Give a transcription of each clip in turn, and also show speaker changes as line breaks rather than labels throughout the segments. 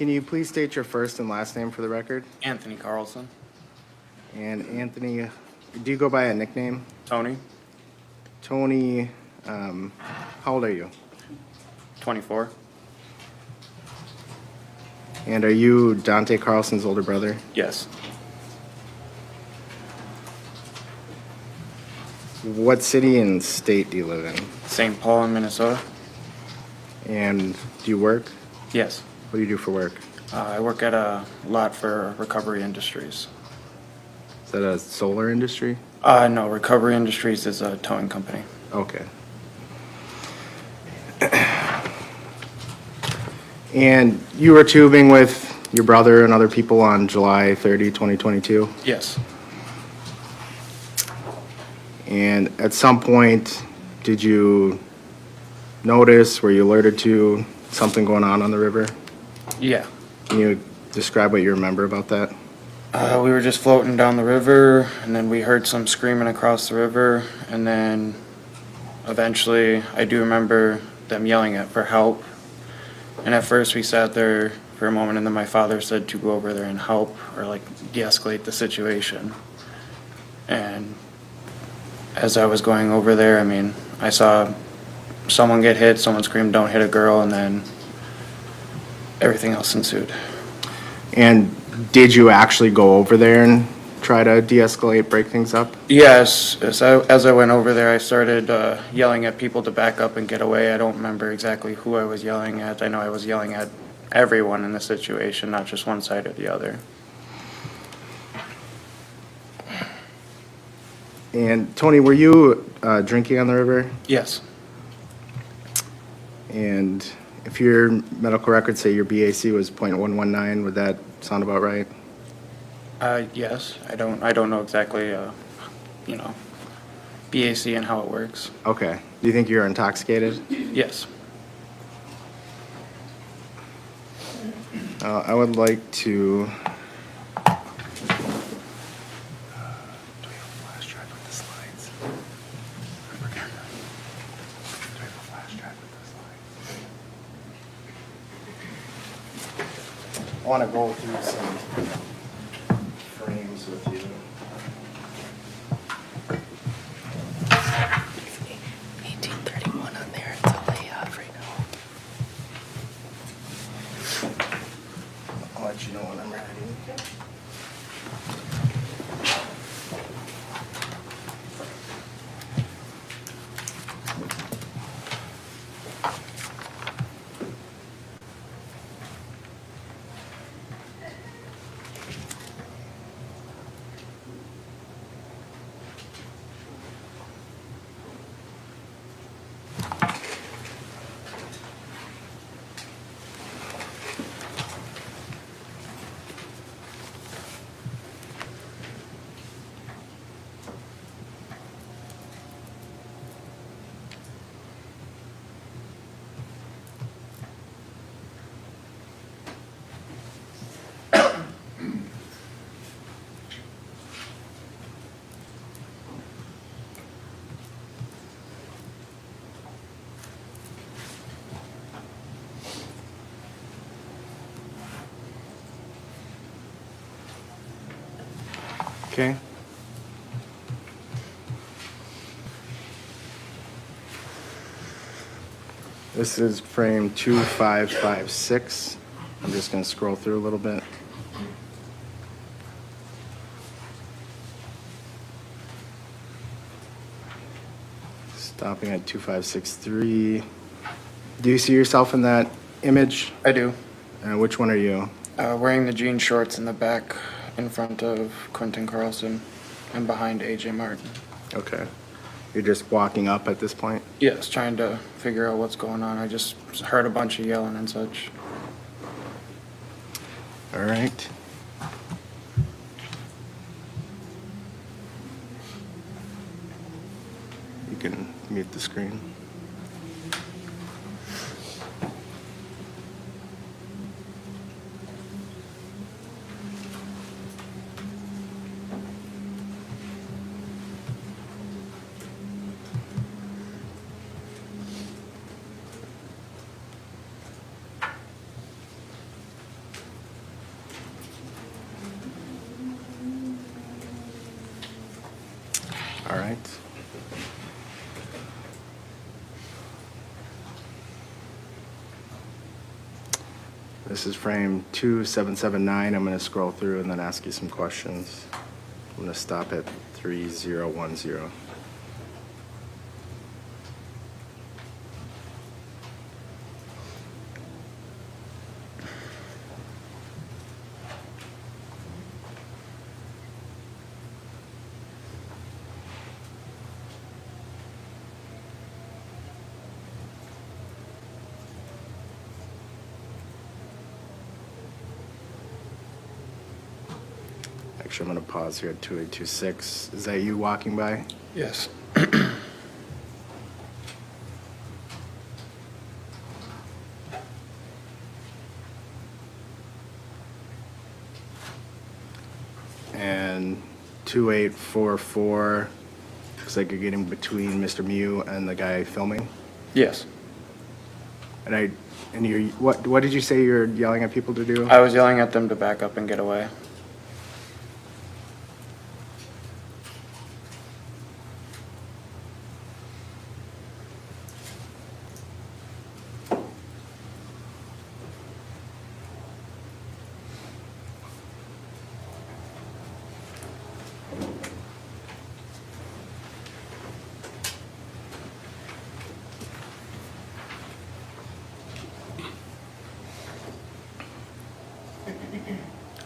can you please state your first and last name for the record?
Anthony Carlson.
And Anthony, do you go by a nickname?
Tony,
Tony, how old are you?
24.
And are you Dante Carlson's older brother?
Yes.
What city and state do you live in?
St. Paul in Minnesota.
And do you work?
Yes.
What do you do for work?
I work at a lot for Recovery Industries.
Is that a solar industry?
No, Recovery Industries is a towing company.
Okay. And you were tubing with your brother and other people on July 30, 2022?
Yes.
And at some point, did you notice, were you alerted to something going on the river?
Yeah.
Can you describe what you remember about that?
We were just floating down the river, and then we heard some screaming across the river, and then eventually I do remember them yelling for help. And at first we sat there for a moment, and then my father said to go over there and help or like de-escalate the situation. And as I was going over there, I mean, I saw someone get hit, someone screamed, "Don't hit a girl," and then everything else ensued.
And did you actually go over there and try to de-escalate, break things up?
Yes, as I went over there, I started yelling at people to back up and get away. I don't remember exactly who I was yelling at. I know I was yelling at everyone in the situation, not just one side or the other.
And Tony, were you drinking on the river?
Yes.
And if your medical records say your BAC was .119, would that sound about right?
Yes. I don't know exactly, BAC and how it works.
Okay. Do you think you're intoxicated?
Yes.
I would like to. I want to go through some frames with you.
1831 on there. It's a layoff right now.
I'll let you know when I'm ready. Okay. This is frame 2556. I'm just going to scroll through a little bit. Stopping at 2563. Do you see yourself in that image?
I do.
Which one are you?
Wearing the jean shorts in the back in front of Quentin Carlson and behind AJ Martin.
Okay. You're just walking up at this point?
Yes, trying to figure out what's going on. I just heard a bunch of yelling and such.
All right. You can mute the screen. All right. This is frame 2779. I'm going to scroll through and then ask you some questions. I'm going to stop at 3010. Actually, I'm going to pause here at 2826. Is that you walking by?
Yes.
And 2844, looks like you're getting between Mr. Miu and the guy filming.
Yes.
And you, what did you say you're yelling at people to do?
I was yelling at them to back up and get away.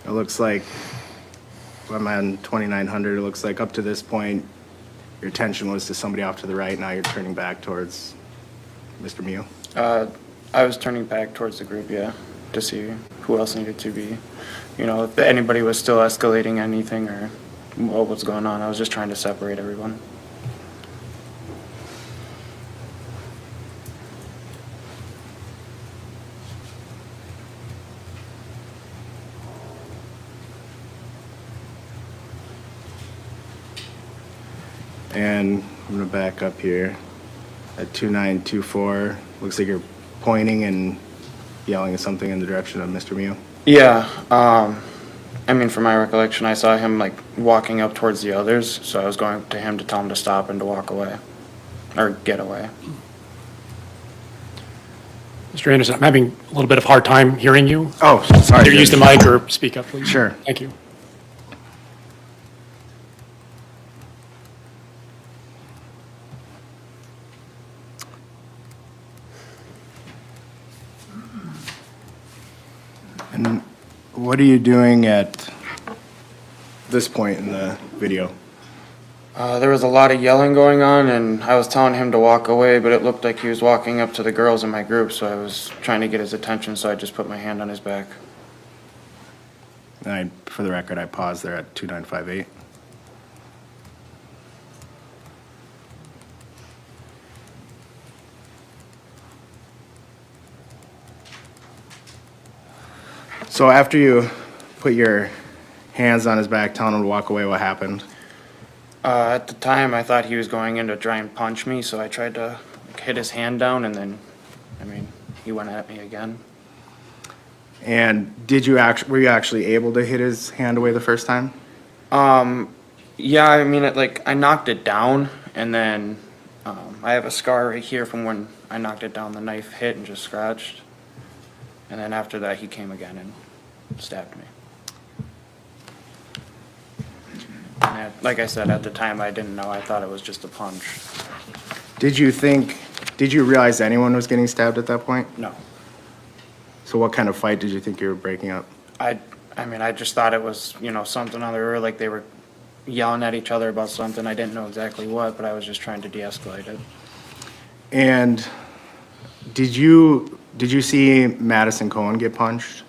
It looks like, I'm on 2900, it looks like up to this point, your attention was to somebody off to the right, now you're turning back towards Mr. Miu.
I was turning back towards the group, yeah, to see who else needed to be, if anybody was still escalating anything or what was going on. I was just trying to separate everyone.
And I'm gonna back up here at 2924. Looks like you're pointing and yelling something in the direction of Mr. Miu.
Yeah, from my recollection, I saw him walking up towards the others, so I was going to him to tell him to stop and to walk away, or get away.
Mr. Anderson, I'm having a little bit of a hard time hearing you.
Oh, sorry.
Either use the mic or speak up, please.
Sure.
Thank you.
And what are you doing at this point in the video?
There was a lot of yelling going on, and I was telling him to walk away, but it looked like he was walking up to the girls in my group, so I was trying to get his attention, so I just put my hand on his back.
And for the record, I paused there at 2958. So after you put your hands on his back, telling him to walk away, what happened?
At the time, I thought he was going in to try and punch me, so I tried to hit his hand down, and then, he went at me again.
And were you actually able to hit his hand away the first time?
Yeah, I knocked it down, and then I have a scar right here from when I knocked it down. The knife hit and just scratched. And then after that, he came again and stabbed me. And like I said, at the time, I didn't know. I thought it was just a punch.
Did you realize anyone was getting stabbed at that point?
No.
So what kind of fight did you think you were breaking up?
I just thought it was, something other, like they were yelling at each other about something. I didn't know exactly what, but I was just trying to de-escalate it.
And did you see Madison Cohen get punched?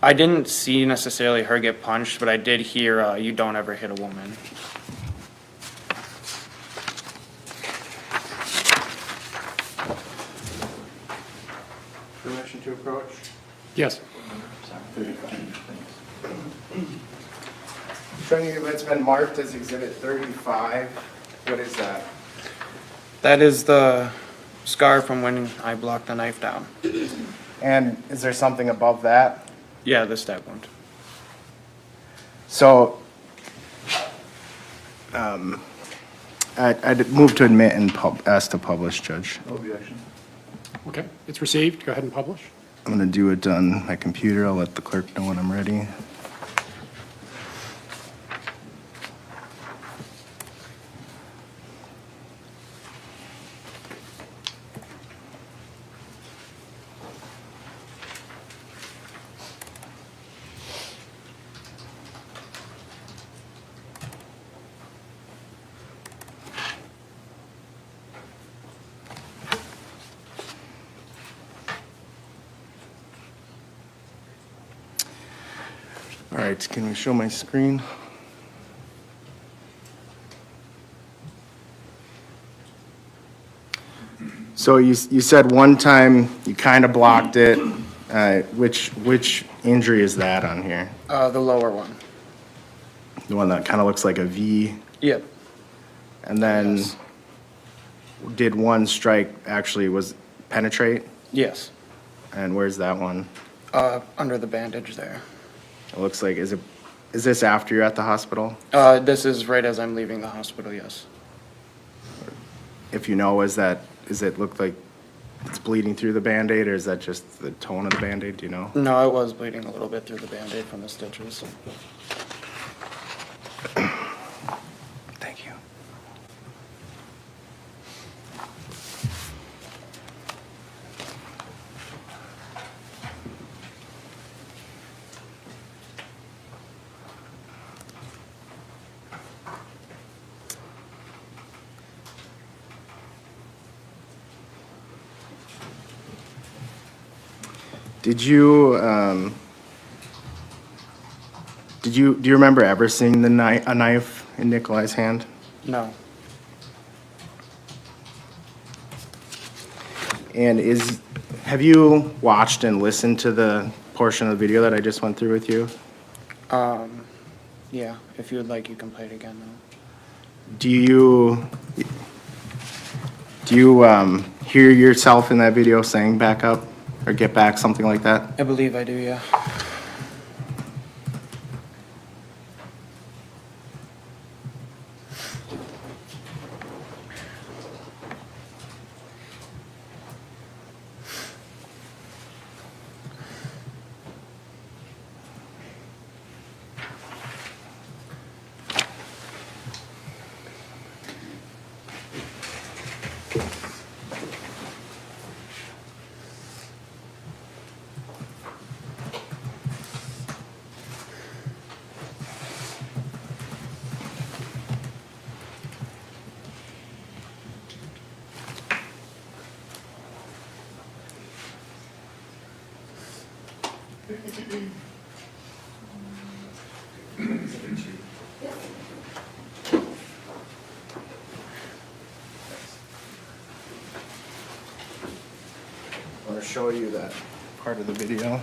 I didn't see necessarily her get punched, but I did hear, "You don't ever hit a woman."
Permission to approach?
Yes.
Showing you it's been marked as Exhibit 35. What is that?
That is the scar from when I blocked the knife down.
And is there something above that?
Yeah, the stab wound.
So, I'd move to admit and ask to publish, Judge.
No objection.
Okay, it's received. Go ahead and publish.
I'm gonna do it on my computer. I'll let the clerk know when I'm ready. All right, can we show my screen? So you said one time you kind of blocked it. Which injury is that on here?
The lower one.
The one that kind of looks like a V?
Yep.
And then
Yes.
did one strike actually penetrate?
Yes.
And where's that one?
Under the bandage there.
It looks like, is this after you're at the hospital?
This is right as I'm leaving the hospital, yes.
If you know, does it look like it's bleeding through the Band-Aid, or is that just the tone of the Band-Aid, do you know?
No, it was bleeding a little bit through the Band-Aid from the stitches.
Thank you. Do you remember ever seeing a knife in Nicolae's hand?
No.
And have you watched and listened to the portion of the video that I just went through with you?
Yeah, if you would like, you can play it again now.
Do you hear yourself in that video saying back up or get back, something like that?
I believe I do, yeah.
I want to show you that part of the video.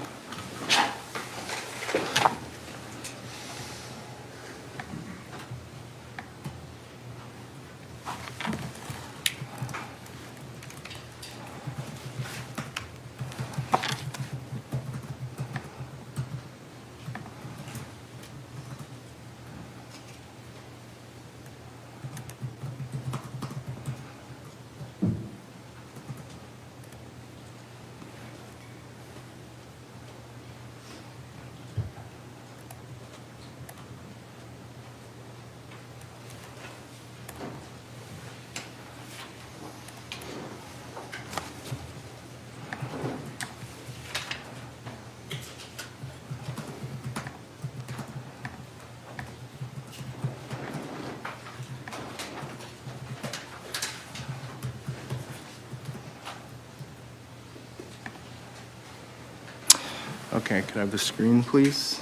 Okay, could I have the screen, please?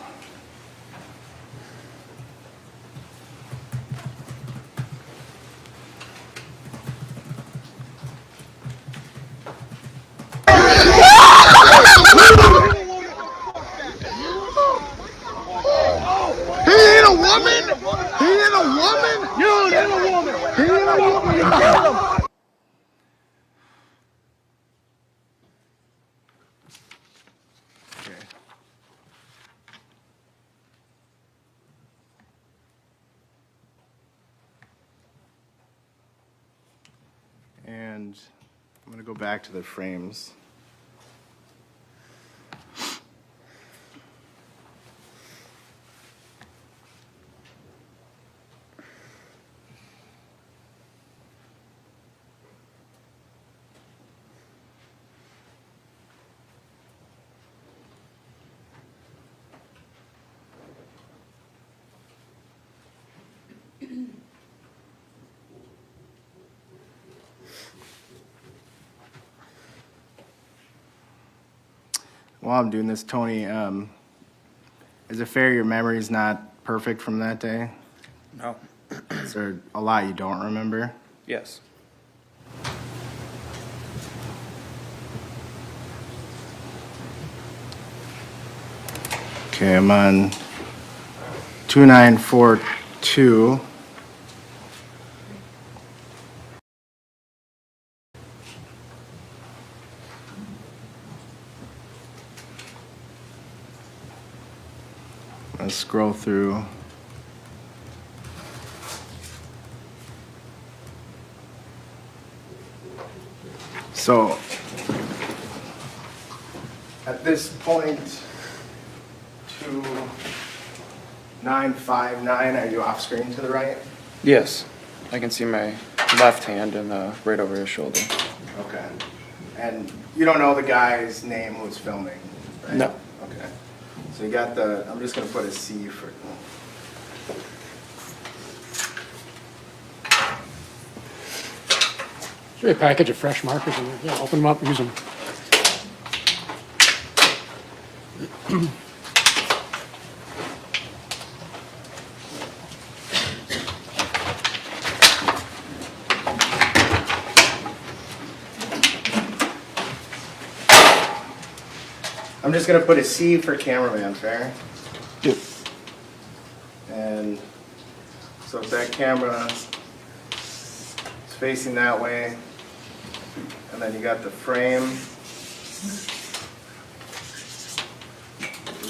Okay. And I'm gonna go back to the frames. While I'm doing this, Tony, is it fair your memory's not perfect from that day?
No.
Is there a lot you don't remember?
Yes.
Okay, I'm on 2942. Let's scroll through. So, at this point, 2959, are you off screen to the right?
Yes. I can see my left hand and right over his shoulder.
Okay. And you don't know the guy's name who's filming, right?
No.
Okay. So you got the, I'm just gonna put a C for,
Is there a package of fresh markers in there? Yeah, open them up, use them.
I'm just gonna put a C for cameraman, fair?
Yep.
And so if that camera is facing that way, and then you got the frame.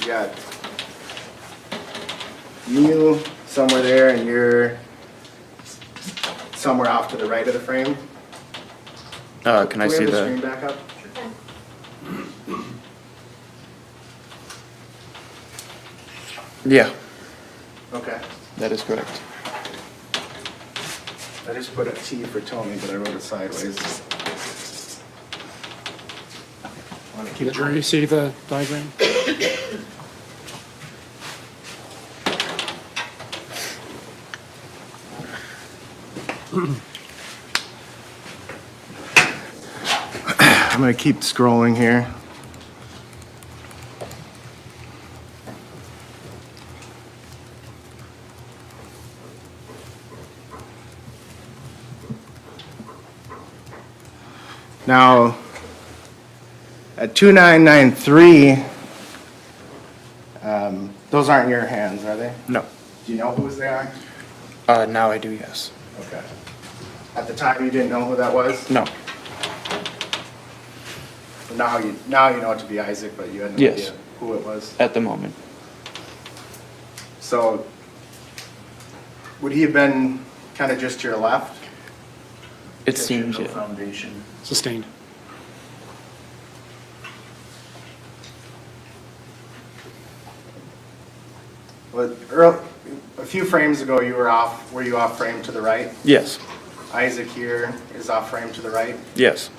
You got Miu somewhere there, and you're somewhere off to the right of the frame.
Can I
we
see
have the
the?
screen back up?
Yeah,
Okay.
that is correct.
I just put a T for Tony, but I wrote it sideways. Wanna
Can
keep
the jury see the diagram?
I'm gonna keep scrolling here. Now, at 2993, those aren't your hands, are they?
No.
Do you know whose they are?
Now I do, yes.
Okay. At the time, you didn't know who that was?
No.
Now you know it to be Isaac, but you had no
Yes.
idea who it was.
At the moment.
So, would he have been kind of just to your left?
It seems,
No
yeah.
foundation.
Sustained.
Well, a few frames ago, were you off frame to the right?
Yes.
Isaac here is off frame to the right.
Yes.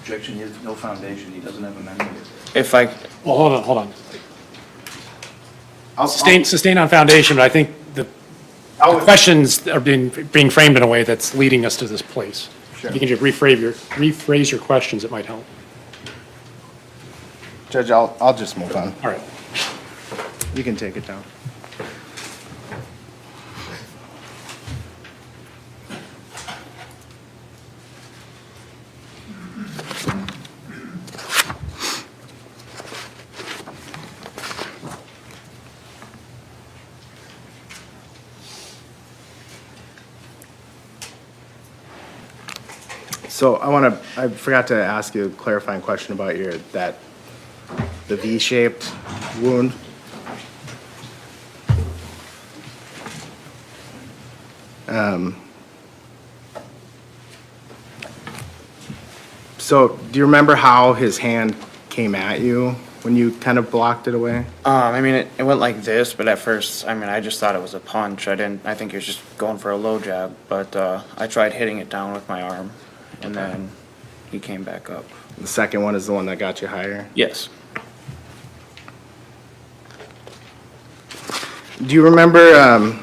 Objection, he has no foundation, he doesn't have a memory.
If I,
Well, hold on.
I'll-
Sustained on foundation, but I think the
I'll-
questions are being framed in a way that's leading us to this place.
Sure.
If you can just rephrase your questions, it might help.
Judge, I'll just move on.
All right.
You can take it down. So I forgot to ask you a clarifying question about the V-shaped wound. So do you remember how his hand came at you when you kind of blocked it away?
I mean, it went like this, but at first, I mean, I just thought it was a punch. I think he was just going for a low jab, but I tried hitting it down with my arm, and then he came back up.
The second one is the one that got you higher?
Yes.
Do you remember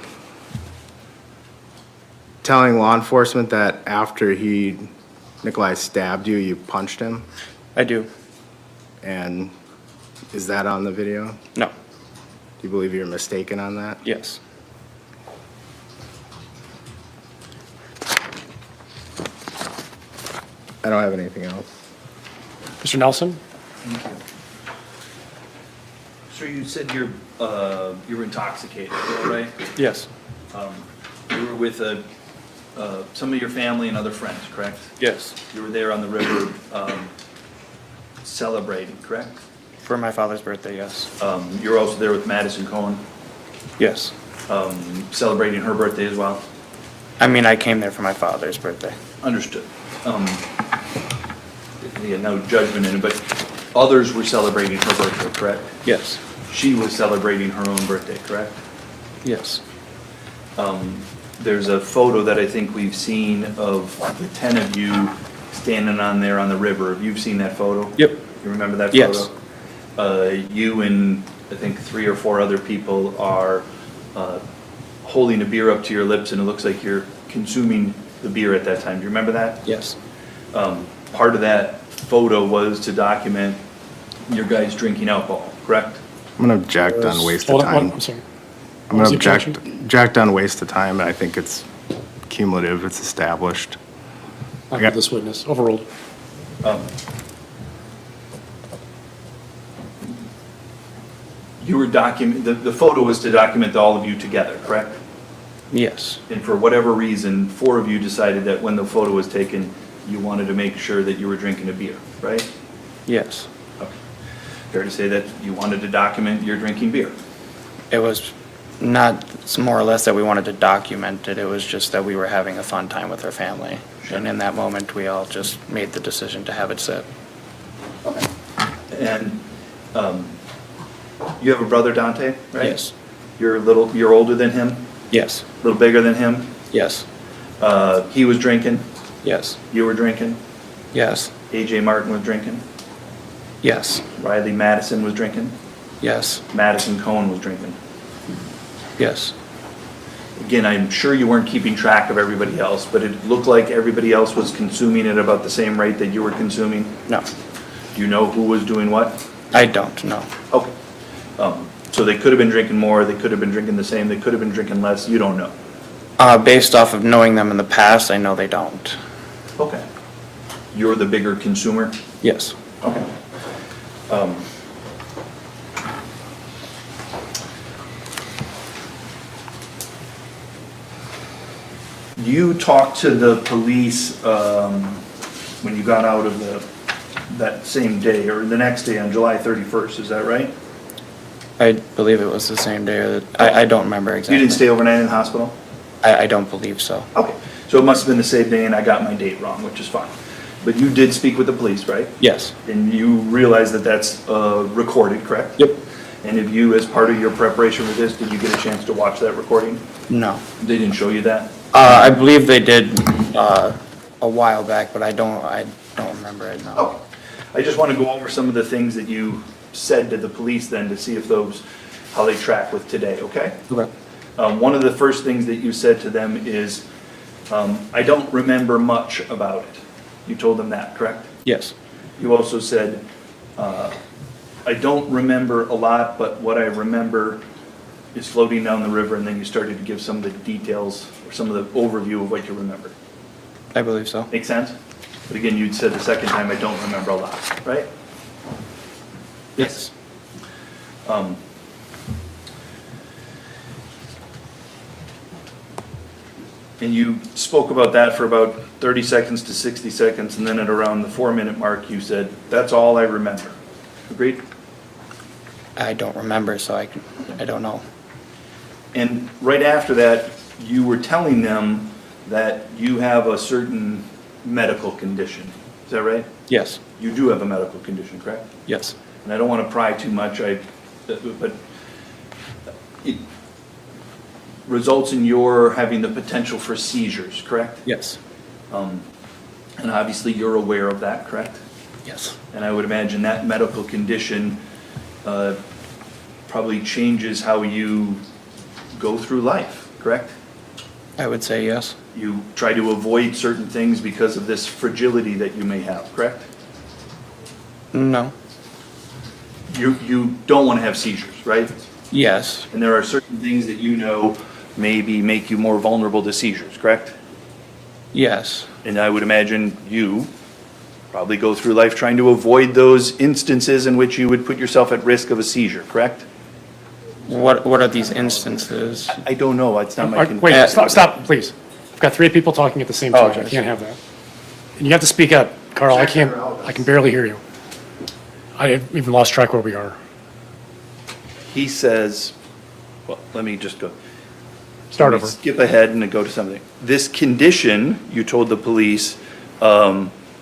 telling law enforcement that after Nicolae stabbed you, you punched him?
I do.
And is that on the video?
No.
Do you believe you're mistaken on that?
Yes.
I don't have anything else.
Mr. Nelson?
Thank you. Sir, you said you were intoxicated, is that right?
Yes.
You were with some of your family and other friends, correct?
Yes.
You were there on the river celebrating, correct?
For my father's birthday, yes.
You were also there with Madison Cohen,
Yes.
celebrating her birthday as well?
I mean, I came there for my father's birthday.
Understood. Yeah, no judgment in it, but others were celebrating her birthday, correct?
Yes.
She was celebrating her own birthday, correct?
Yes.
There's a photo that I think we've seen of the 10 of you standing on there on the river. Have you seen that photo?
Yep.
You remember that
Yes.
photo? You and I think 3 or 4 other people are holding a beer up to your lips, and it looks like you're consuming the beer at that time. Do you remember that?
Yes.
Part of that photo was to document your guys drinking alcohol, correct?
I'm going to object on waste of
Hold on,
time.
I'm sorry.
I'm
What
going
was
to
the
object on waste of time, and I think it's cumulative, it's established.
I got this witness, overruled.
You were the photo was to document all of you together, correct?
Yes.
And for whatever reason, 4 of you decided that when the photo was taken, you wanted to make sure that you were drinking a beer, right?
Yes.
Okay. Fair to say that you wanted to document your drinking beer?
It was not, it's more or less that we wanted to document it. It was just that we were having a fun time with our family. And in that moment, we all just made the decision to have it sit.
Okay. And you have a brother, Dante, right?
Yes.
You're older than him,
Yes.
a little bigger than him.
Yes.
He was drinking,
Yes.
you were drinking,
Yes.
AJ Martin was drinking,
Yes.
Rhyley Mattison was drinking,
Yes.
Madison Cohen was drinking.
Yes.
Again, I'm sure you weren't keeping track of everybody else, but it looked like everybody else was consuming at about the same rate that you were consuming.
No.
Do you know who was doing what?
I don't know.
Okay. So they could have been drinking more, they could have been drinking the same, they could have been drinking less, you don't know.
Based off of knowing them in the past, I know they don't.
Okay. You're the bigger consumer?
Yes.
Okay. You talked to the police when you got out of that same day, or the next day on July 31st, is that right?
I believe it was the same day. I don't remember exactly.
You didn't stay overnight in the hospital?
I don't believe so.
Okay, so it must have been the same day and I got my date wrong, which is fine. But you did speak with the police, right?
Yes.
And you realize that that's recorded, correct?
Yep.
And if you, as part of your preparation for this, did you get a chance to watch that recording?
No.
They didn't show you that?
I believe they did a while back, but I don't remember it now.
Okay. I just want to go over some of the things that you said to the police then to see if how they track with today, okay?
Okay.
One of the first things that you said to them is, I don't remember much about it. You told them that, correct?
Yes.
You also said, I don't remember a lot, but what I remember is floating down the river, and then you started to give some of the details or some of the overview of what you remember.
I believe so.
Make sense? But again, you'd said the second time, I don't remember a lot, right?
Yes.
And you spoke about that for about 30 seconds to 60 seconds, and then at around the 4-minute mark, you said, that's all I remember. Agreed?
I don't remember, so I don't know.
And right after that, you were telling them that you have a certain medical condition. Is that right?
Yes,
You do have a medical condition, correct?
yes,
And I don't want to pry too much, but it results in your having the potential for seizures, correct?
yes,
And obviously you're aware of that, correct?
yes,
And I would imagine that medical condition probably changes how you go through life, correct?
I would say yes,
You try to avoid certain things because of this fragility that you may have, correct?
no,
You don't want to have seizures, right?
yes,
And there are certain things that you know maybe make you more vulnerable to seizures, correct?
yes,
And I would imagine you probably go through life trying to avoid those instances in which you would put yourself at risk of a seizure, correct?
What are these instances?
I don't know, it's not my.
Wait, stop, please. I've got three people talking at the same time. I
Apologize.
can't have that. And you have to speak up, Carl. I can barely hear you. I even lost track where we are.
He says, well, let me just go.
Start
Let me
over.
skip ahead and go to something. This condition, you told the police,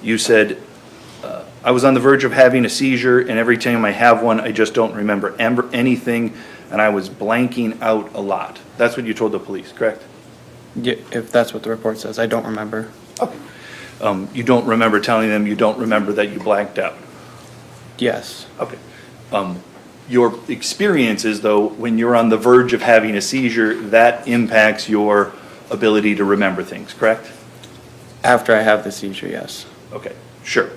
you said, I was on the verge of having a seizure, and every time I have one, I just don't remember anything, and I was blanking out a lot. That's what you told the police, correct?
Yeah, if that's what the report says, I don't remember.
You don't remember telling them you don't remember that you blanked out?
Yes,
Okay. Your experiences, though, when you're on the verge of having a seizure, that impacts your ability to remember things, correct?
after I have the seizure, yes,
Okay, sure.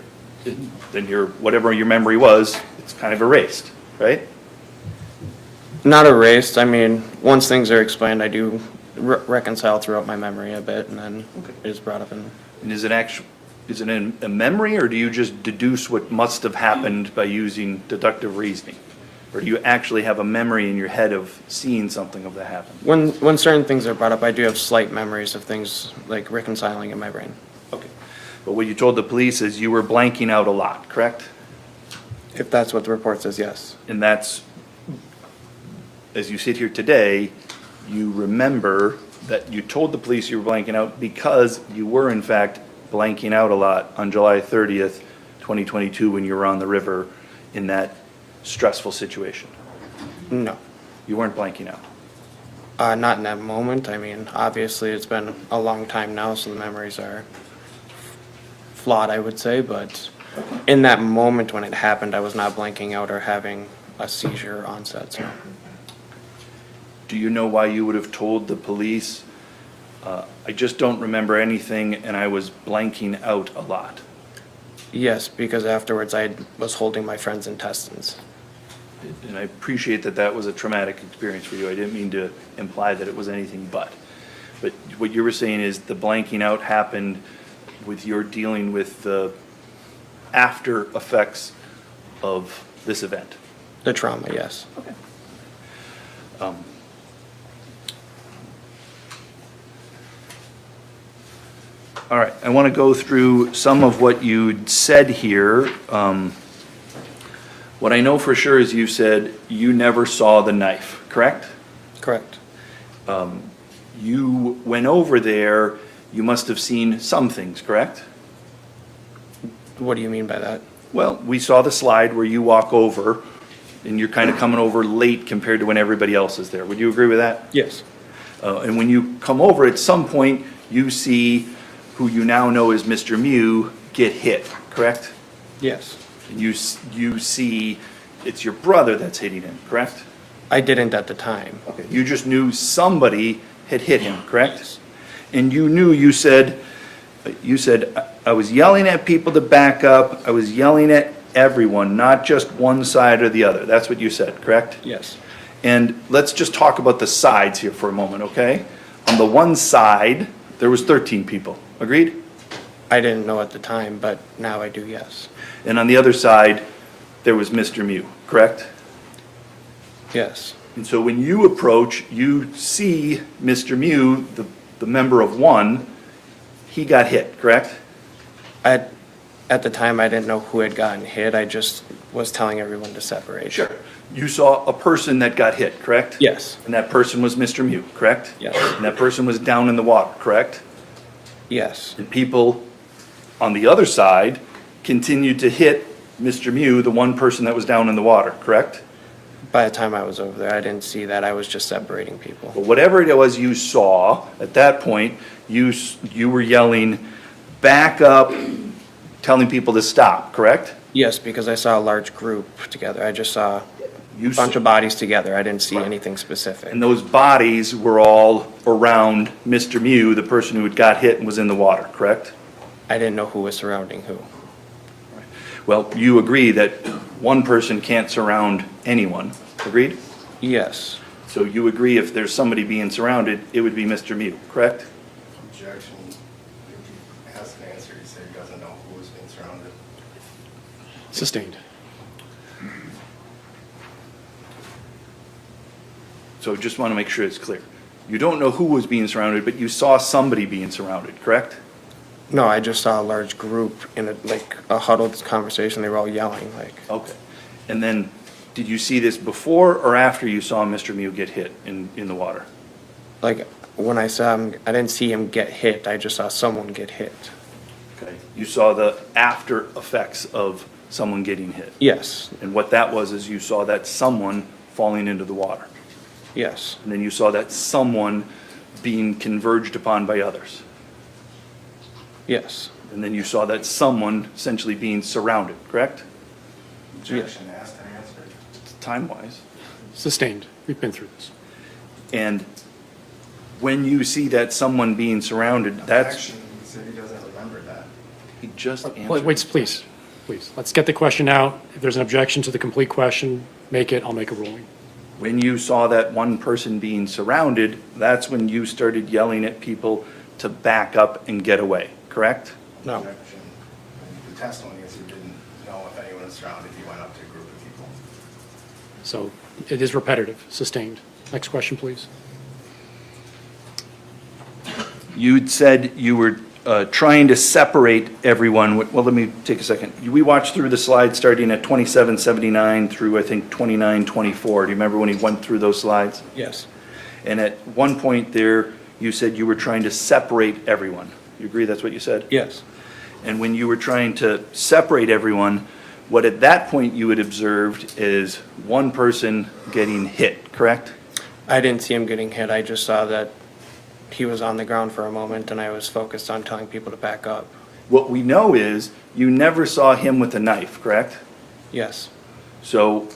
Then whatever your memory was, it's kind of erased, right?
not erased. I mean, once things are explained, I do reconcile throughout my memory a bit, and then
Okay.
it is brought up in.
And is it a memory, or do you just deduce what must have happened by using deductive reasoning? Or do you actually have a memory in your head of seeing something of that happen?
When certain things are brought up, I do have slight memories of things like reconciling in my brain.
Okay. But what you told the police is you were blanking out a lot, correct?
If that's what the report says, yes.
And that's, as you sit here today, you remember that you told the police you were blanking out because you were in fact blanking out a lot on July 30th, 2022, when you were on the river in that stressful situation.
No,
You weren't blanking out.
not in that moment. I mean, obviously, it's been a long time now, so the memories are flawed, I would say, but in that moment when it happened, I was not blanking out or having a seizure onset, so.
Do you know why you would have told the police, I just don't remember anything and I was blanking out a lot?
Yes, because afterwards I was holding my friend's intestines.
And I appreciate that that was a traumatic experience for you. I didn't mean to imply that it was anything but. But what you were saying is the blanking out happened with your dealing with the after effects of this event.
The trauma, yes.
All right, I want to go through some of what you said here. What I know for sure is you said you never saw the knife, correct?
Correct.
You went over there, you must have seen some things, correct?
What do you mean by that?
Well, we saw the slide where you walk over, and you're kind of coming over late compared to when everybody else is there. Would you agree with that?
Yes.
And when you come over, at some point, you see who you now know as Mr. Miu get hit, correct?
Yes.
And you see it's your brother that's hitting him, correct?
I didn't at the time.
Okay. You just knew somebody had hit him, correct? And you knew, you said, I was yelling at people to back up, I was yelling at everyone, not just one side or the other. That's what you said, correct?
Yes.
And let's just talk about the sides here for a moment, okay? On the one side, there was 13 people, agreed?
I didn't know at the time, but now I do, yes.
And on the other side, there was Mr. Miu, correct?
Yes.
And so when you approach, you see Mr. Miu, the member of one, he got hit, correct?
At the time, I didn't know who had gotten hit. I just was telling everyone to separate.
Sure. You saw a person that got hit, correct?
Yes.
And that person was Mr. Miu, correct?
Yes.
And that person was down in the water, correct?
Yes.
And people on the other side continued to hit Mr. Miu, the one person that was down in the water, correct?
By the time I was over there, I didn't see that. I was just separating people.
But whatever it was you saw, at that point, you were yelling, back up, telling people to stop, correct?
Yes, because I saw a large group together. I just saw
You
a bunch of bodies together. I didn't see anything specific.
And those bodies were all around Mr. Miu, the person who had got hit and was in the water, correct?
I didn't know who was surrounding who.
Well, you agree that one person can't surround anyone, agreed?
Yes.
So you agree if there's somebody being surrounded, it would be Mr. Miu, correct?
Objection. He has an answer. He said he doesn't know who was being surrounded.
Sustained.
So just want to make sure it's clear. You don't know who was being surrounded, but you saw somebody being surrounded, correct?
No, I just saw a large group in a huddled conversation. They were all yelling
Okay. And then, did you see this before or after you saw Mr. Miu get hit in the water?
When I saw him, I didn't see him get hit. I just saw someone get hit.
Okay. You saw the after effects of someone getting hit.
Yes.
And what that was is you saw that someone falling into the water.
Yes.
And then you saw that someone being converged upon by others.
Yes.
And then you saw that someone essentially being surrounded, correct?
Objection. Asked and answered.
Time-wise.
Sustained. We've been through this.
And when you see that someone being surrounded, that's,
Objection. He said he doesn't remember that.
he just
Wait,
answered.
please. Let's get the question out. If there's an objection to the complete question, make it. I'll make a ruling.
When you saw that one person being surrounded, that's when you started yelling at people to back up and get away, correct?
No.
Objection. The testimony is he didn't know if anyone was surrounded. He went up to a group of people.
So it is repetitive. Sustained. Next question, please.
You'd said you were trying to separate everyone. Well, let me take a second. We watched through the slides starting at 2779 through, I think, 2924. Do you remember when he went through those slides?
Yes.
And at one point there, you said you were trying to separate everyone. You agree that's what you said?
Yes.
And when you were trying to separate everyone, what at that point you had observed is one person getting hit, correct?
I didn't see him getting hit. I just saw that he was on the ground for a moment, and I was focused on telling people to back up.
What we know is you never saw him with a knife, correct?
Yes.
So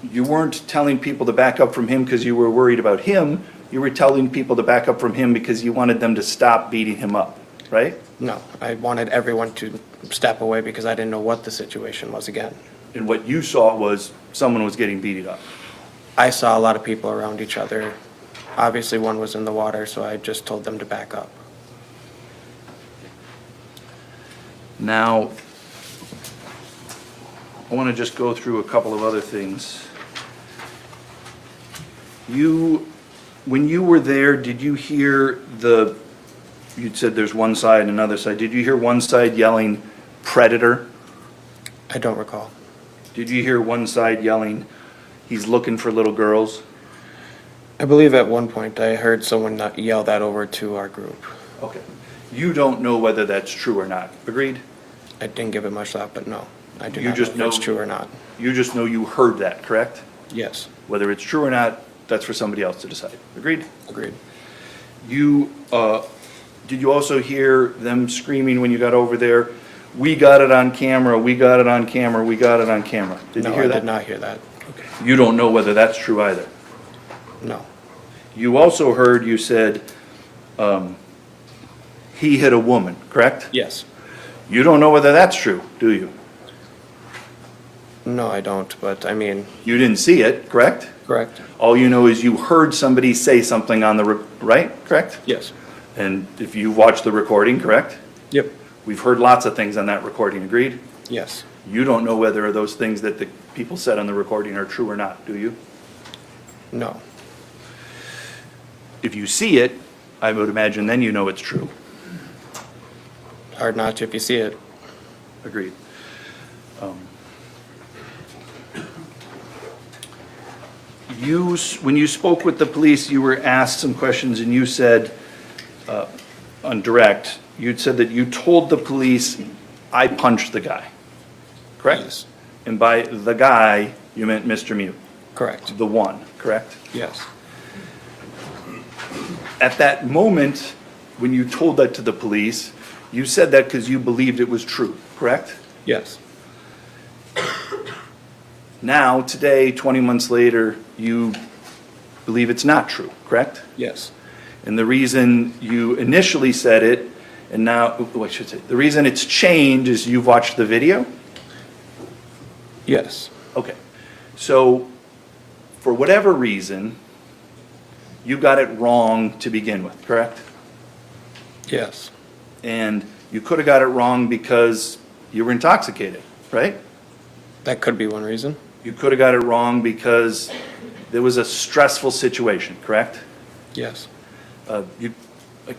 you weren't telling people to back up from him because you were worried about him. You were telling people to back up from him because you wanted them to stop beating him up, right?
No, I wanted everyone to step away because I didn't know what the situation was again.
And what you saw was someone was getting beaten up.
I saw a lot of people around each other. Obviously, one was in the water, so I just told them to back up.
Now, I want to just go through a couple of other things. When you were there, did you hear you'd said there's one side and another side. Did you hear one side yelling, predator?
I don't recall.
Did you hear one side yelling, he's looking for little girls?
I believe at one point I heard someone yell that over to our group.
Okay. You don't know whether that's true or not. Agreed?
I didn't give it much thought, but no. I do
You
not
just
know if it's
know-
true or not.
You just know you heard that, correct?
Yes.
Whether it's true or not, that's for somebody else to decide. Agreed?
Agreed.
Did you also hear them screaming when you got over there, we got it on camera, we got it on camera, we got it on camera? Did you
No,
hear
I
that?
did not hear that.
Okay. You don't know whether that's true either.
No.
You also heard you said, he hit a woman, correct?
Yes.
You don't know whether that's true, do you?
No, I don't, but I mean,
You didn't see it, correct?
correct?
All you know is you heard somebody say something on the, right, correct?
Yes.
And if you watched the recording, correct?
Yep.
We've heard lots of things on that recording, agreed?
Yes.
You don't know whether those things that the people said on the recording are true or not, do you?
No.
If you see it, I would imagine then you know it's true.
Hard not to if you see it.
Agreed. When you spoke with the police, you were asked some questions and you said, on direct, you'd said that you told the police I punched the guy, correct?
Yes.
And by the guy, you meant Mr. Miu,
Correct.
the one, correct?
Yes.
At that moment, when you told that to the police, you said that because you believed it was true, correct?
Yes.
Now, today, 20 months later, you believe it's not true, correct?
Yes.
And the reason you initially said it, and now, what should I say, the reason it's changed is you've watched the video?
Yes.
Okay. So, for whatever reason, you got it wrong to begin with, correct?
Yes.
And you could have got it wrong because you were intoxicated, right?
That could be one reason.
You could have got it wrong because there was a stressful situation, correct?
Yes.
I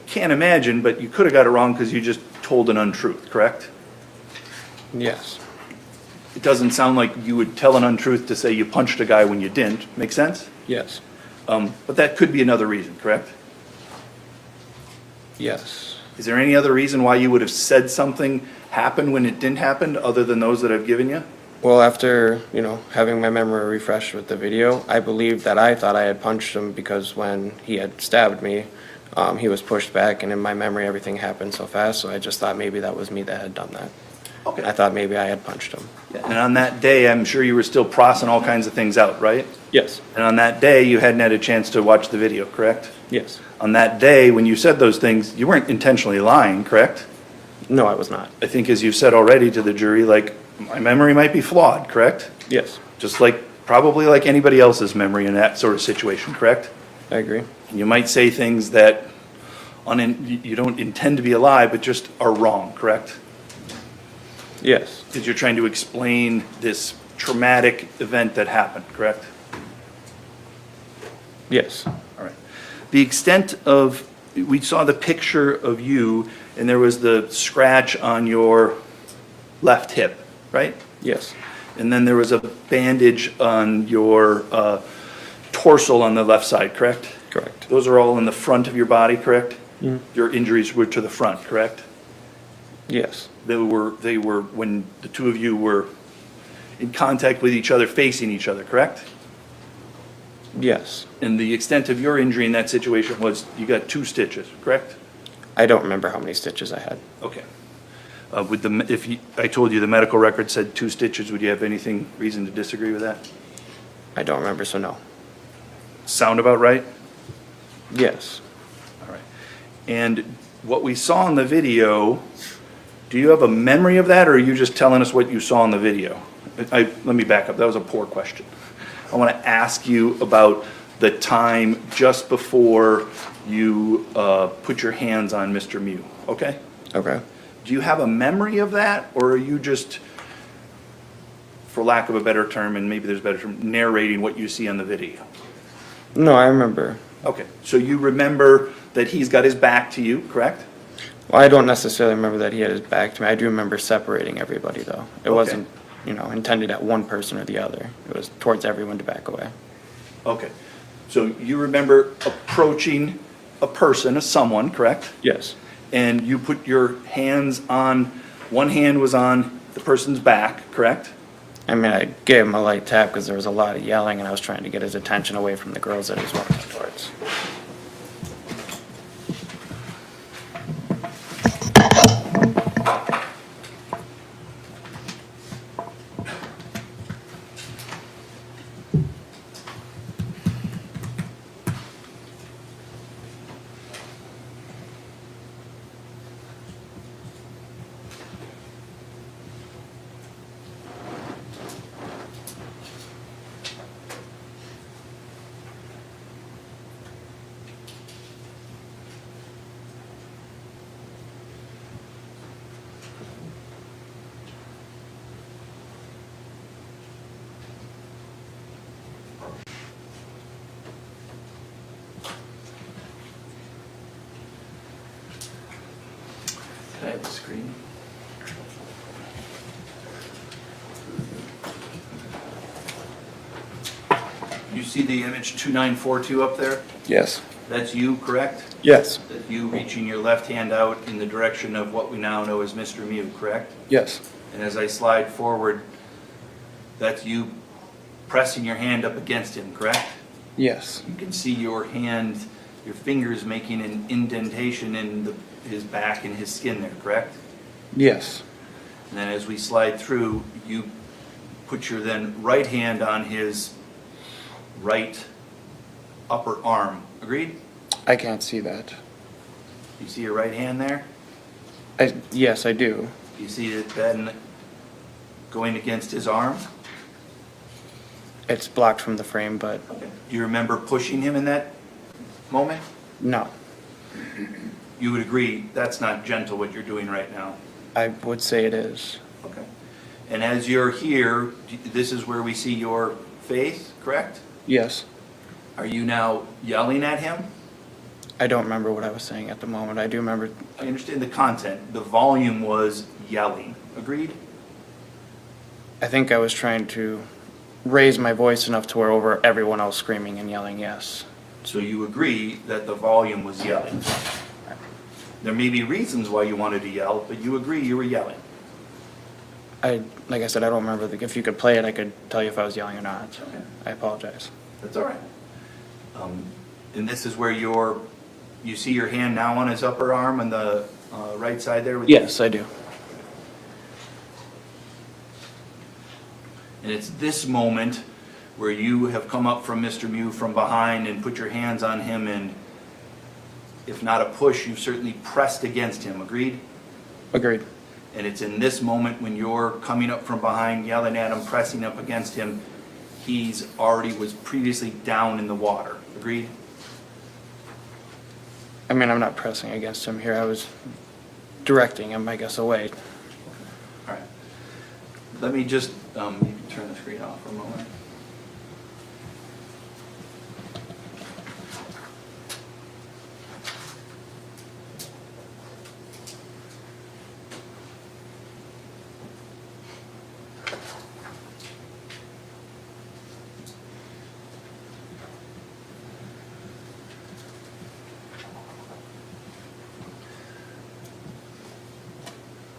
can't imagine, but you could have got it wrong because you just told an untruth, correct?
Yes.
It doesn't sound like you would tell an untruth to say you punched a guy when you didn't. Make sense?
Yes.
But that could be another reason, correct?
Yes.
Is there any other reason why you would have said something happened when it didn't happen, other than those that I've given you?
Well, after, having my memory refreshed with the video, I believed that I thought I had punched him because when he had stabbed me, he was pushed back, and in my memory, everything happened so fast, so I just thought maybe that was me that had done that.
Okay.
I thought maybe I had punched him.
And on that day, I'm sure you were still processing all kinds of things out, right?
Yes.
And on that day, you hadn't had a chance to watch the video, correct?
Yes.
On that day, when you said those things, you weren't intentionally lying, correct?
No, I was not.
I think as you've said already to the jury, like, my memory might be flawed, correct?
Yes.
Just like, probably like anybody else's memory in that sort of situation, correct?
I agree.
And you might say things that you don't intend to be a lie, but just are wrong, correct?
Yes.
Because you're trying to explain this traumatic event that happened, correct?
Yes.
All right. The extent of, we saw the picture of you, and there was the scratch on your left hip, right?
Yes.
And then there was a bandage on your torso on the left side, correct?
Correct.
Those are all in the front of your body, correct? Your injuries were to the front, correct?
Yes.
They were when the two of you were in contact with each other, facing each other, correct?
Yes.
And the extent of your injury in that situation was you got 2 stitches, correct?
I don't remember how many stitches I had.
Okay. I told you the medical record said 2 stitches, would you have anything, reason to disagree with that?
I don't remember, so no.
Sound about right?
Yes.
All right. And what we saw in the video, do you have a memory of that, or are you just telling us what you saw in the video? Let me back up. That was a poor question. I want to ask you about the time just before you put your hands on Mr. Miu, okay?
Okay.
Do you have a memory of that, or are you just, for lack of a better term, and maybe there's a better term, narrating what you see on the video?
No, I remember.
Okay, so you remember that he's got his back to you, correct?
Well, I don't necessarily remember that he had his back to me. I do remember separating everybody, though. It wasn't, intended at one person or the other. It was towards everyone to back away.
Okay, so you remember approaching a person, someone, correct?
Yes.
And you put your hands on, one hand was on the person's back, correct?
I mean, I gave him a light tap because there was a lot of yelling, and I was trying to get his attention away from the girls that he was walking towards.
Can I have the screen? You see the image 2942 up there?
Yes.
That's you, correct?
Yes.
That's you reaching your left hand out in the direction of what we now know as Mr. Miu, correct?
Yes.
And as I slide forward, that's you pressing your hand up against him, correct?
Yes.
You can see your hand, your fingers making an indentation in his back and his skin there, correct?
Yes.
And then as we slide through, you put your then right hand on his right upper arm. Agreed?
I can't see that.
You see your right hand there?
Yes, I do.
You see it then going against his arm?
It's blocked from the frame, but
Okay. Do you remember pushing him in that moment?
no.
You would agree that's not gentle what you're doing right now.
I would say it is.
Okay. And as you're here, this is where we see your face, correct?
Yes.
Are you now yelling at him?
I don't remember what I was saying at the moment. I do remember.
I understand the content. The volume was yelling. Agreed?
I think I was trying to raise my voice enough to where over everyone else screaming and yelling, yes.
So you agree that the volume was yelling. There may be reasons why you wanted to yell, but you agree you were yelling.
Like I said, I don't remember. If you could play it, I could tell you if I was yelling or not.
Okay.
I apologize.
That's all right. And this is where you see your hand now on his upper arm on the right side there?
Yes, I do.
And it's this moment where you have come up from Mr. Miu from behind and put your hands on him, and if not a push, you've certainly pressed against him. Agreed?
Agreed.
And it's in this moment when you're coming up from behind, yelling at him, pressing up against him, he's already was previously down in the water. Agreed?
I mean, I'm not pressing against him here. I was directing him, I guess, away.
All right. Let me just you can turn the screen off for a moment.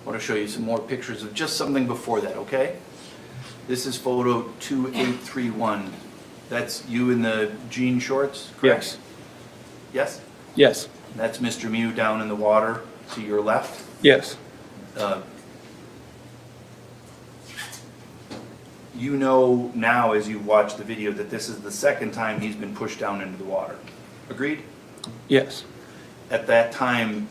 I want to show you some more pictures of just something before that, okay? This is photo 2831. That's you in the jean shorts, correct?
Yes.
Yes?
Yes.
That's Mr. Miu down in the water to your left.
Yes.
You know now as you watch the video that this is the second time he's been pushed down into the water. Agreed?
Yes.
At that time,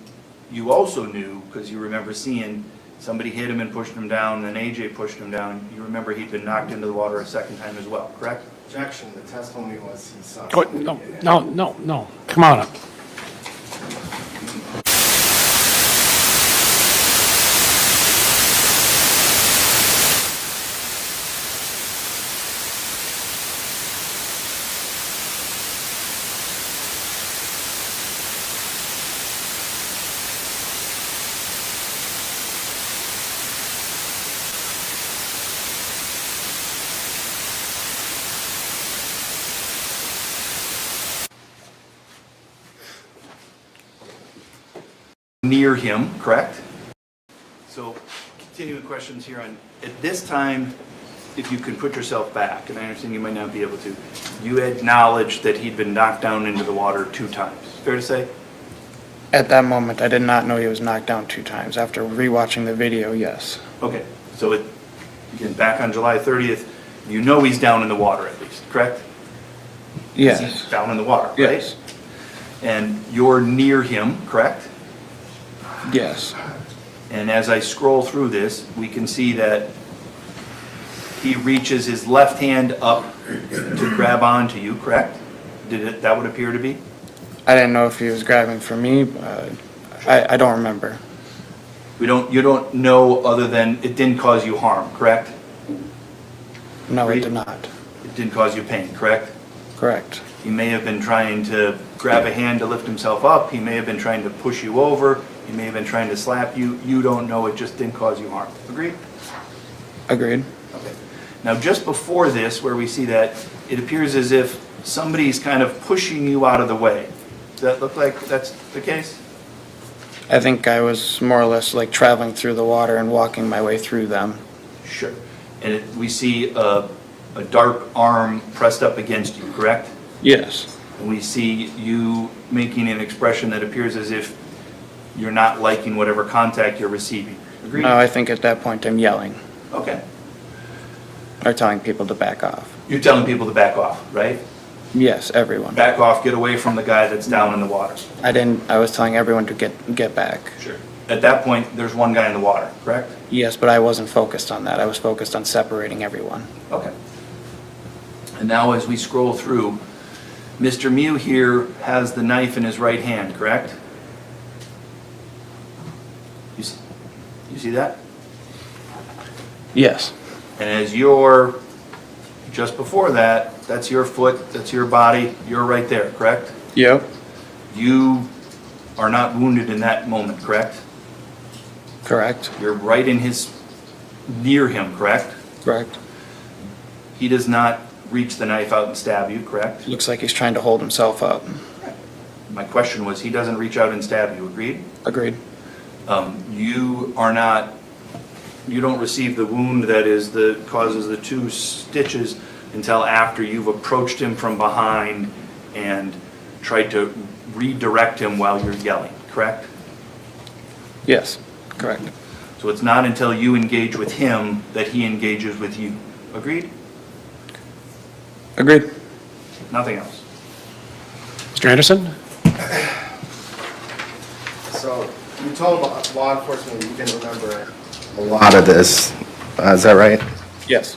you also knew, because you remember seeing somebody hit him and pushed him down, and then AJ pushed him down. You remember he'd been knocked into the water a second time as well, correct?
Objection, the testimony was he saw.
Oh, no. Come on up.
Near him, correct? So, continuing questions here on, at this time, if you can put yourself back, and I understand you might not be able to, you acknowledged that he'd been knocked down into the water 2 times. Fair to say?
At that moment, I did not know he was knocked down 2 times. After rewatching the video, yes.
Okay, so again, back on July 30th, you know he's down in the water at least, correct?
Yes.
He's down in the water, right?
Yes.
And you're near him, correct?
Yes.
And as I scroll through this, we can see that he reaches his left hand up to grab onto you, correct? That would appear to be?
I didn't know if he was grabbing for me. I don't remember.
You don't know other than it didn't cause you harm, correct?
No, it
Agreed?
did not.
It didn't cause you pain, correct?
Correct.
He may have been trying to grab a hand to lift himself up. He may have been trying to push you over. He may have been trying to slap you. You don't know. It just didn't cause you harm. Agreed?
Agreed.
Okay. Now, just before this, where we see that, it appears as if somebody's kind of pushing you out of the way. Does that look like that's the case?
I think I was more or less like traveling through the water and walking my way through them.
Sure. And we see a dark arm pressed up against you, correct?
Yes.
And we see you making an expression that appears as if you're not liking whatever contact you're receiving. Agreed?
No, I think at that point I'm yelling
Okay.
or telling people to back off.
You're telling people to back off, right?
Yes, everyone.
Back off, get away from the guy that's down in the water.
I was telling everyone to get back.
Sure. At that point, there's one guy in the water, correct?
Yes, but I wasn't focused on that. I was focused on separating everyone.
Okay. And now as we scroll through, Mr. Miu here has the knife in his right hand, correct? You see that?
Yes.
And as you're, just before that, that's your foot, that's your body, you're right there, correct?
Yep.
You are not wounded in that moment, correct?
Correct.
You're right in near him, correct?
Correct.
He does not reach the knife out and stab you, correct?
Looks like he's trying to hold himself up.
My question was, he doesn't reach out and stab you, agreed?
Agreed.
You don't receive the wound that causes the 2 stitches until after you've approached him from behind and tried to redirect him while you're yelling, correct?
Yes. Correct.
So it's not until you engage with him that he engages with you, agreed?
Agreed.
Nothing else.
Mr. Anderson?
So you told law enforcement you didn't remember a lot of this. Is that right?
Yes.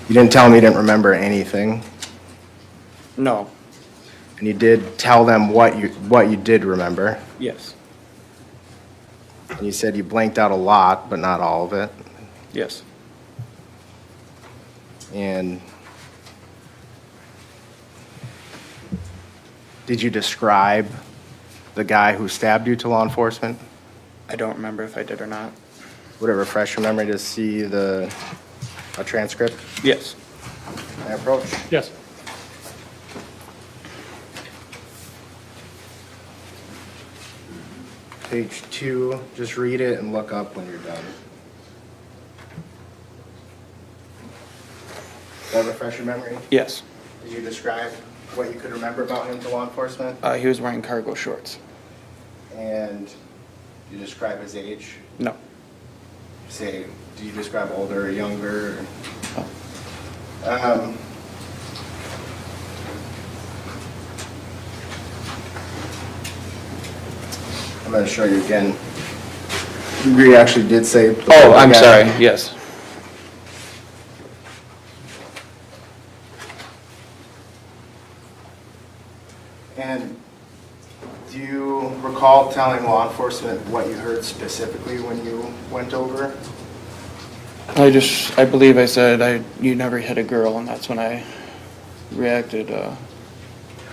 You didn't tell them you didn't remember anything,
No.
and you did tell them what you did remember.
Yes.
And you said you blanked out a lot, but not all of it.
Yes.
And did you describe the guy who stabbed you to law enforcement?
I don't remember if I did or not.
Would it refresh your memory to see a transcript?
Yes.
Can I approach?
Yes.
Page 2, just read it and look up when you're done. Does that refresh your memory?
Yes.
Did you describe what you could remember about him to law enforcement?
He was wearing cargo shorts.
And you describe his age?
No.
Say, do you describe older or younger?
No.
I'm going to show you again. You actually did say.
Oh, I'm sorry. Yes.
And do you recall telling law enforcement what you heard specifically when you went over?
I believe I said you never hit a girl, and that's when I reacted.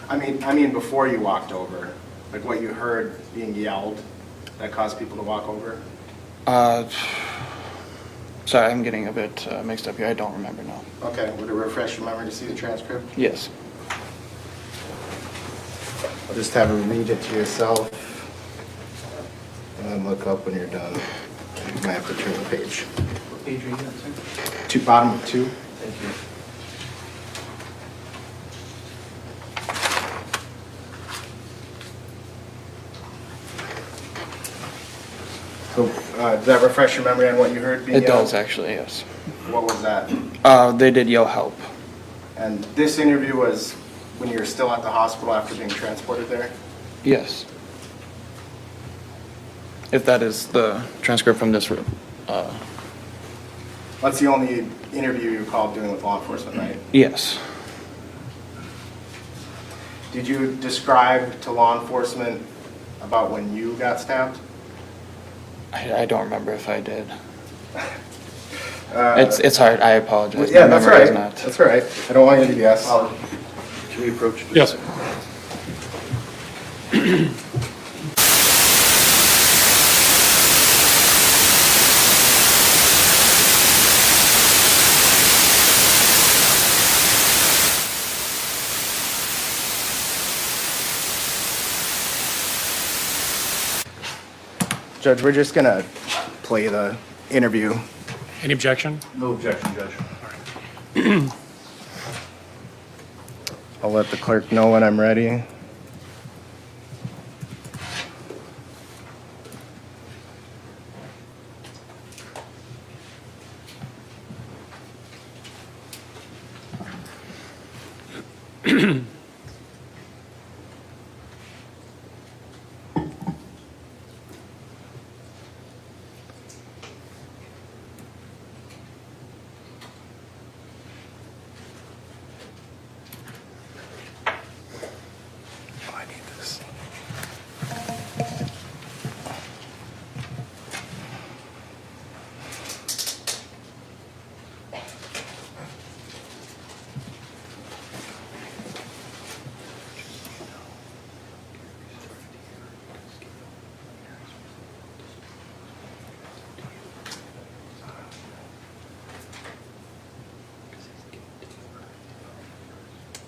I mean before you walked over, like what you heard being yelled that caused people to walk over?
Sorry, I'm getting a bit mixed up here. I don't remember now.
Okay, would it refresh your memory to see the transcript?
Yes.
I'll just have you read it to yourself and then look up when you're done. You might have to turn the page.
What page are you on, sir?
Bottom of 2.
Thank you.
So, does that refresh your memory on what you heard being
It
yelled?
does, actually, yes.
What was that?
They did yell help.
And this interview was when you were still at the hospital after being transported there?
Yes. If that is the transcript from this room.
That's the only interview you recall doing with law enforcement, right?
Yes.
Did you describe to law enforcement about when you got stabbed?
I don't remember if I did. It's hard. I apologize.
Yeah,
My
that's
memory is
right.
not.
That's all right. I don't want you to guess.
Can we approach?
Yes.
Judge, we're just gonna play the interview.
Any objection?
No objection, Judge.
I'll let the clerk know when I'm ready. Oh, I need this.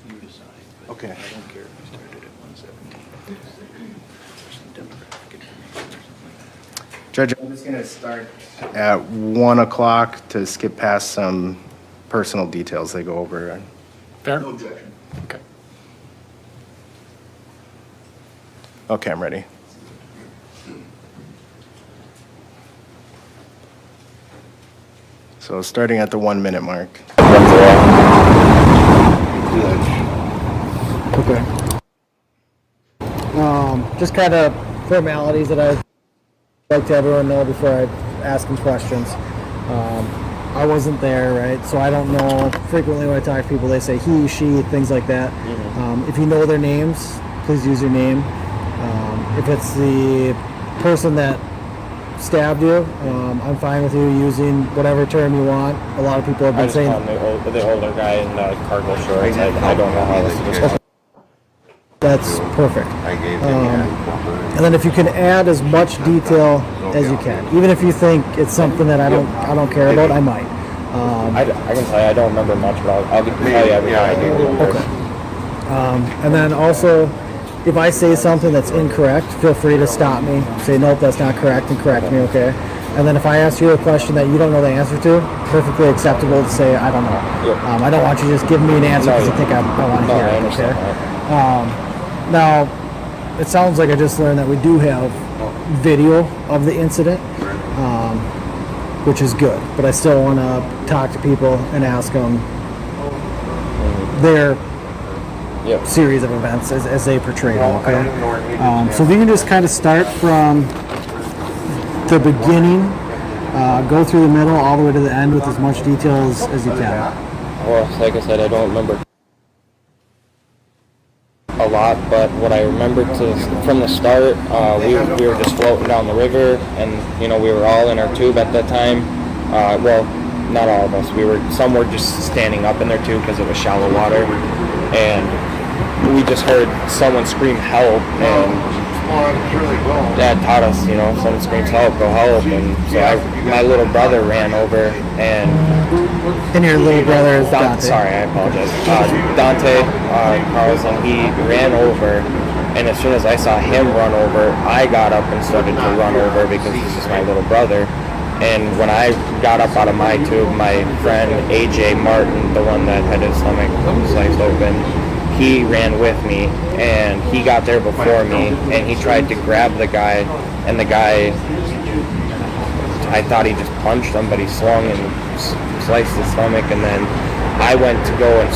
You decide. but
Okay.
I don't care if we started at 117. Some demographic information or something like that.
Judge, I'm just gonna start at 1 o'clock to skip past some personal details they go over.
Fair?
No objection.
Okay.
Okay, I'm ready. So starting at the 1 minute mark.
Okay. Just kind of formalities that I'd like to everyone know before I ask them questions. I wasn't there, right? So I don't know. Frequently when I talk to people, they say he, she, things like that. If you know their names, please use your name. If it's the person that stabbed you, I'm fine with you using whatever term you want. A lot of people have
I
been
just
saying
call him the older guy in the cargo shorts. I don't know how else to describe.
that's perfect. And then if you can add as much detail as you can, even if you think it's something that I don't care about, I might.
I can tell you I don't remember much, but I'll tell you everything I do remember.
Okay. And then also, if I say something that's incorrect, feel free to stop me. Say, nope, that's not correct, and correct me, okay? And then if I ask you a question that you don't know the answer to, perfectly acceptable to say, I don't know.
Yep.
I don't want you to just give me an answer because you think I want to
No,
hear
I
it,
understand
okay?
that.
Now, it sounds like I just learned that we do have video of the incident, which is good. But I still want to talk to people and ask them their
Yep.
series of events as they portray them, okay? So if you can just kind of start from the beginning, go through the middle, all the way to the end with as much detail as you can.
Well, like I said, I don't remember a lot, but what I remember from the start, we were just floating down the river, and we were all in our tube at that time. Well, not all of us. Some were just standing up in their tube because it was shallow water, and we just heard someone scream help, and Dad taught us, someone screams help, go help, and so my little brother ran over, and
And your little brother is Dante.
Sorry, I apologize. Dante Carlson, he ran over, and as soon as I saw him run over, I got up and started to run over because this is my little brother. And when I got up out of my tube, my friend AJ Martin, the one that had his stomach sliced open, he ran with me, and he got there before me, and he tried to grab the guy, and the guy, I thought he just punched him, but he swung and sliced his stomach, and then I went to go and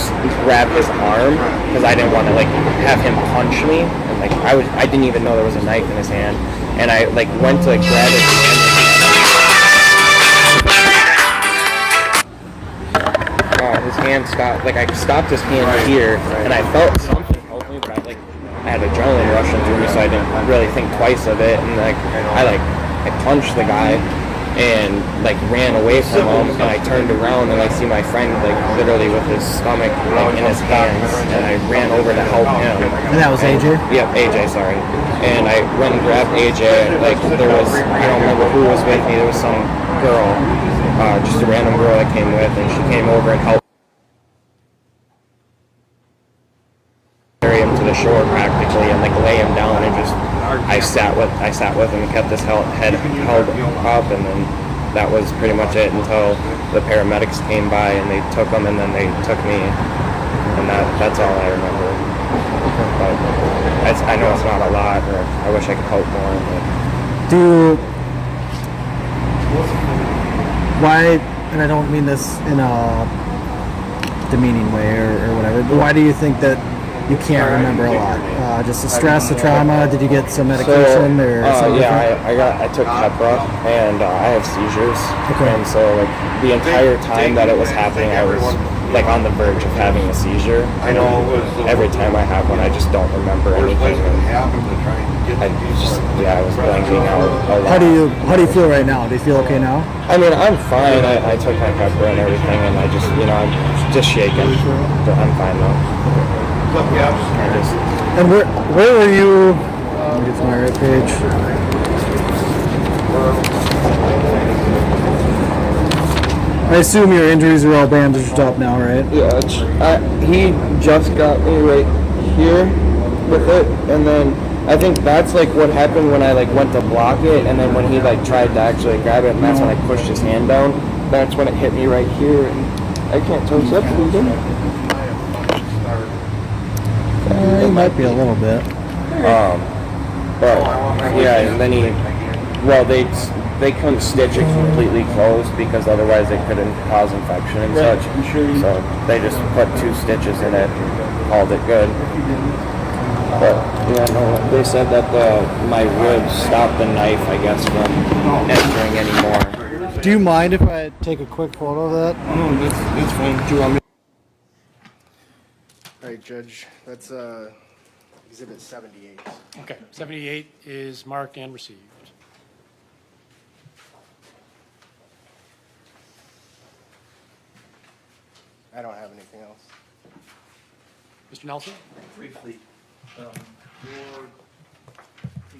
grab his arm because I didn't want to have him punch me, and I didn't even know there was a knife in his hand, and I went to grab his hand. His hand stopped, I stopped his hand here, and I felt something hold me, but I had adrenaline rushing through me, so I didn't really think twice of it, and I punched the guy, and ran away from him, and I turned around, and I see my friend literally with his stomach in his hands, and I ran over to help him.
And that was AJ?
Yep, AJ, sorry. And I went and grabbed AJ, there was, I don't remember who was with me, there was some girl, just a random girl I came with, and she came over and helped carry him to the shore practically and like lay him down and just I sat with him and kept his head held up, and then that was pretty much it until the paramedics came by and they took him, and then they took me, and that's all I remember. But I know it's not a lot, or I wish I could hope more. But.
Why, and I don't mean this in a demeaning way or whatever, but why do you think that you can't remember a lot? Just the stress, the trauma? Did you get some medication or something?
Yeah, I took Keppra, and I have seizures.
Okay.
And so like the entire time that it was happening, I was like on the verge of having a seizure.
I know it was
Every time I have one, I just don't remember
worst place
anything.
that happened to try and get
I was blanking out a lot.
How do you feel right now? Do you feel okay now?
I mean, I'm fine. I took my Keppra and everything, and I just, I'm just shaking. But I'm fine now.
And where were you? Let me get to my right page. I assume your injuries are all bandaged up now, right?
Yeah, he just got me right here with it, and then I think that's like what happened when I like went to block it, and then when he like tried to actually grab it, and that's when I pushed his hand down. That's when it hit me right here, and I can't tell what's up with it.
It might be a little bit.
But yeah, and then they couldn't stitch it completely closed because otherwise it couldn't cause infection and such. So they just put 2 stitches in it, called it good. But yeah, no, they said that my ribs stopped the knife, I guess, from entering anymore.
Do you mind if I take a quick photo of that?
No, that's fine. Do you want me?
All right, Judge, that's Exhibit 78.
Okay, 78 is marked and received.
I don't have anything else.
Mr. Nelson?
Briefly, you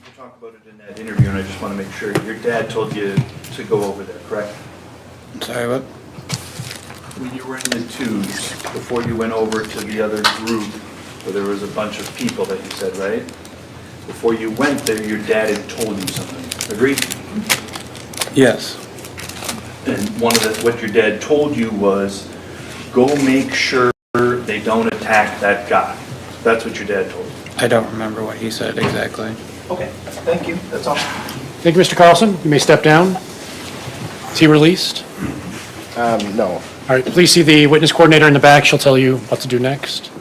can talk about it in that interview, and I just want to make sure, your dad told you to go over there, correct?
Sorry, what?
When you were in the twos, before you went over to the other group, where there was a bunch of people that you said, right? Before you went there, your dad had told you something, agreed?
Yes.
And what your dad told you was, go make sure they don't attack that guy. That's what your dad told you.
I don't remember what he said exactly.
Okay, thank you, that's all.
Thank you, Mr. Carlson. You may step down. Is he released?
No.
All right, please see the witness coordinator in the back. She'll tell you what to do next.